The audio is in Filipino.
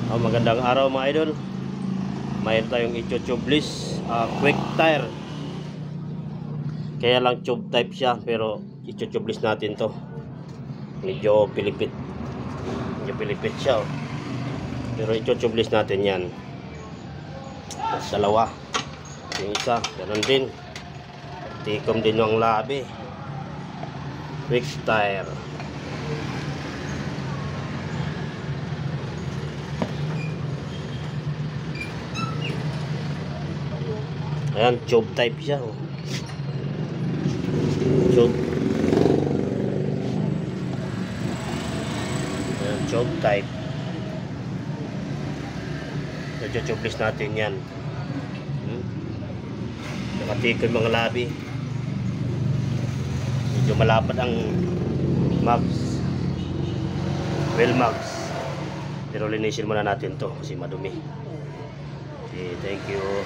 Magandang araw mga idol. Mayroon tayong i-tubeless quick tire. Kaya lang tube type siya, pero i-tubeless natin to. Medyo pilipit siya, oh. Pero i-tubeless natin yan. Tapos dalawa. Yung isa, ganun din. Tikom din yung labi. Quick tire. Ayan, tube type siya, oh. Tube. Ayan, tube type. Medyo tubeless natin yan. Nakatikon mga labi. Medyo malapad ang mags. Well mags. Pero linisin muna natin to kasi madumi. Okay, thank you.